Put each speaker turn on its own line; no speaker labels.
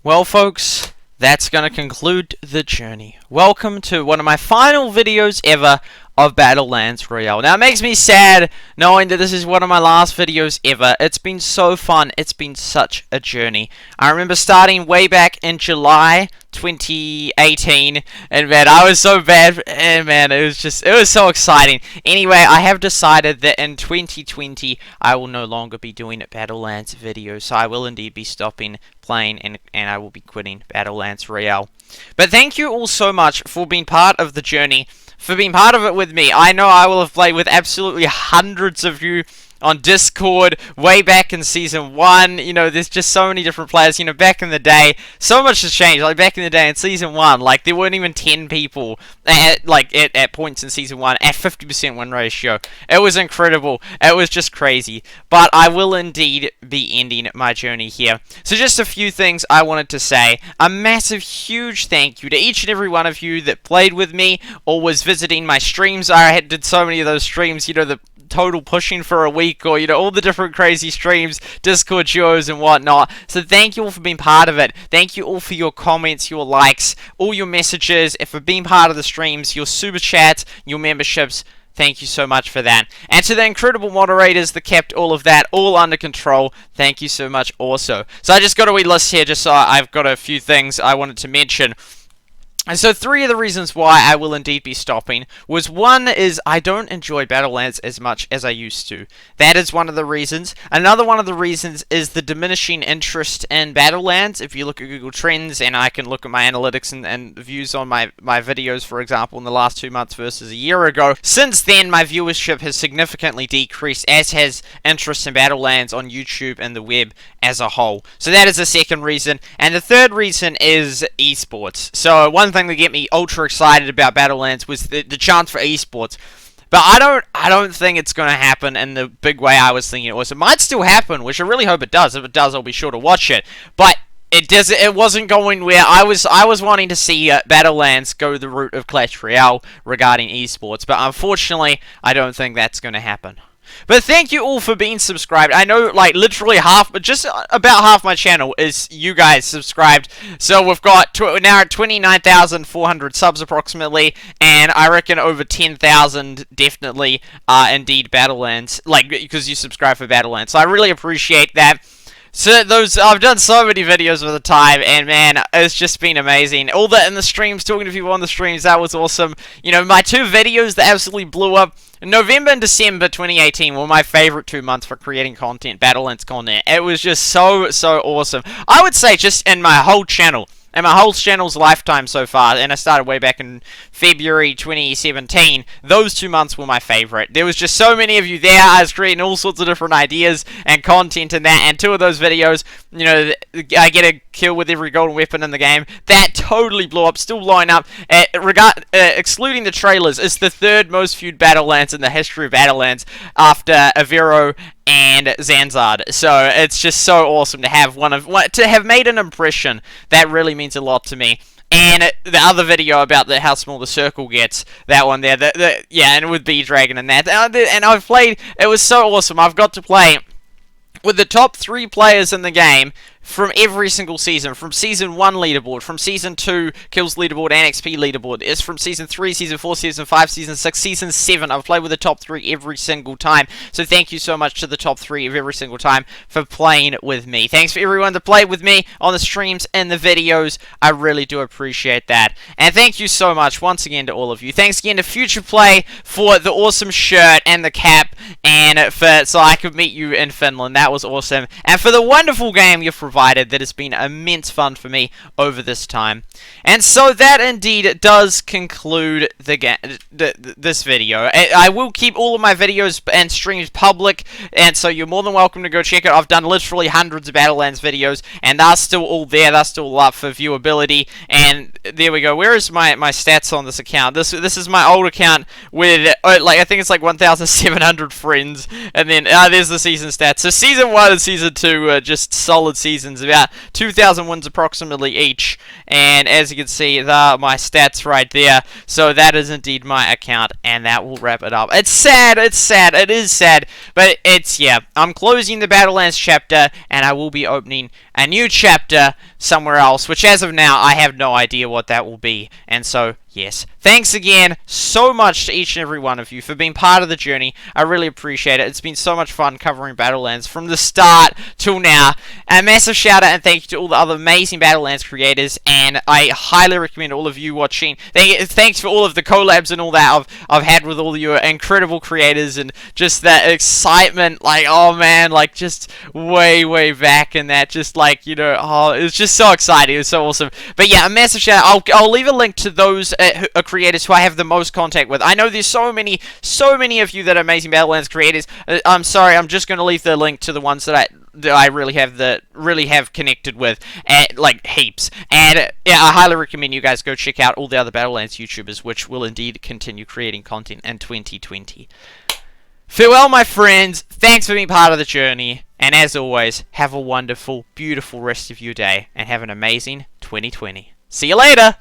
Well, folks, that's going to conclude the journey. Welcome to one of my final videos ever of Battlelands Royale. Now, it makes me sad knowing that this is one of my last videos ever. It's been so fun. It's been such a journey. I remember starting way back in July 2018, and man, I was so bad, and man, it was so exciting. Anyway, I have decided that in 2020, I will no longer be doing Battlelands videos, so I will indeed be stopping playing, and I will be quitting Battlelands Royale. But thank you all so much for being part of the journey, for being part of it with me. I know I will have played with absolutely hundreds of you on Discord way back in Season 1. You know, there's just so many different players. You know, back in the day, so much has changed. Like, back in the day in Season 1, like, there weren't even 10 people at points in Season 1 at 50% win ratio. It was incredible. It was just crazy. But I will indeed be ending my journey here. So just a few things I wanted to say. A massive, huge thank you to each and every one of you that played with me or was visiting my streams. I did so many of those streams, you know, the total pushing for a week, or, you know, all the different crazy streams, Discord duos and whatnot. So thank you all for being part of it. Thank you all for your comments, your likes, all your messages, and for being part of the streams, your super chats, your memberships. Thank you so much for that. And to the incredible moderators that kept all of that all under control, thank you so much also. So I just got a wee list here, just so I've got a few things I wanted to mention. And so 3 of the reasons why I will indeed be stopping was, one is I don't enjoy Battlelands as much as I used to. That is one of the reasons. Another one of the reasons is the diminishing interest in Battlelands. If you look at Google Trends, and I can look at my analytics and views on my videos, for example, in the last 2 months versus a year ago, since then my viewership has significantly decreased, as has interest in Battlelands on YouTube and the web as a whole. So that is the second reason. And the third reason is esports. So one thing that get me ultra excited about Battlelands was the chance for esports. But I don't think it's going to happen in the big way I was thinking it was. It might still happen, which I really hope it does. If it does, I'll be sure to watch it. But it wasn't going where I was wanting to see Battlelands go the route of Clash Royale regarding esports. But unfortunately, I don't think that's going to happen. But thank you all for being subscribed. I know, like, literally just about half my channel is you guys subscribed. So we've got, now at 29,400 subs approximately, and I reckon over 10,000 definitely indeed Battlelands, like, because you subscribe for Battlelands. So I really appreciate that. So I've done so many videos over the time, and man, it's just been amazing. All that in the streams, talking to people on the streams, that was awesome. You know, my 2 videos that absolutely blew up, November and December 2018 were my favorite 2 months for creating content, Battlelands content. It was just so awesome. I would say just in my whole channel, and my whole channel's lifetime so far, and I started way back in February 2017, those 2 months were my favorite. There was just so many of you there. I was creating all sorts of different ideas and content in that, and 2 of those videos, you know, I get a kill with every golden weapon in the game. That totally blew up, still blowing up. Excluding the trailers, it's the 3rd most viewed Battlelands in the history of Battlelands after Avero and ZANZARD. So it's just so awesome to have to have made an impression. That really means a lot to me. And the other video about how small the circle gets, that one there, yeah, and with B-Dragon and that, and I've played, it was so awesome. I've got to play with the top 3 players in the game from every single season, from Season 1 leaderboard, from Season 2 kills leaderboard and XP leaderboard, it's from Season 3, Season 4, Season 5, Season 6, Season 7. I've played with the top 3 every single time, so thank you so much to the top 3 of every single time for playing with me. Thanks for everyone that played with me on the streams and the videos. I really do appreciate that. And thank you so much once again to all of you. Thanks again to Future Play for the awesome shirt and the cap, and so I could meet you in Finland. That was awesome. And for the wonderful game you've provided that has been immense fun for me over this time. And so that indeed does conclude this video. I will keep all of my videos and streams public, and so you're more than welcome to go check it. I've done literally hundreds of Battlelands videos, and they're still all there. They're still up for viewability. And there we go. Where is my stats on this account? This is my old account with like, I think it's like 1,700 friends, and then there's the season stats. So Season 1 and Season 2 are just solid seasons. seasons, about 2,000 wins approximately each. And as you can see, there are my stats right there. So that is indeed my account, and that will wrap it up. It's sad, it is sad, but it's, yeah, I'm closing the Battlelands chapter, and I will be opening a new chapter somewhere else, which as of now, I have no idea what that will be. And so, yes, thanks again so much to each and every one of you for being part of the journey. I really appreciate it. It's been so much fun covering Battlelands from the start till now. A massive shout out and thank you to all the other amazing Battlelands creators, and I highly recommend all of you watching. Thanks for all of the collabs and all that I've had with all your incredible creators, and just that excitement, like, oh man, like, just way back, and that just, like, you know, oh, it was just so exciting. It was so awesome. But yeah, a massive shout out. I'll leave a link to those creators who I have the most contact with. I know there's so many of you that are amazing Battlelands creators. I'm sorry, I'm just going to leave the link to the ones that I really have connected with, like, heaps. And yeah, I highly recommend you guys go check out all the other Battlelands YouTubers, which will indeed continue creating content in 2020. Farewell, my friends. Thanks for being part of the journey. And as always, have a wonderful, beautiful rest of your day, and have an amazing 2020. See you later!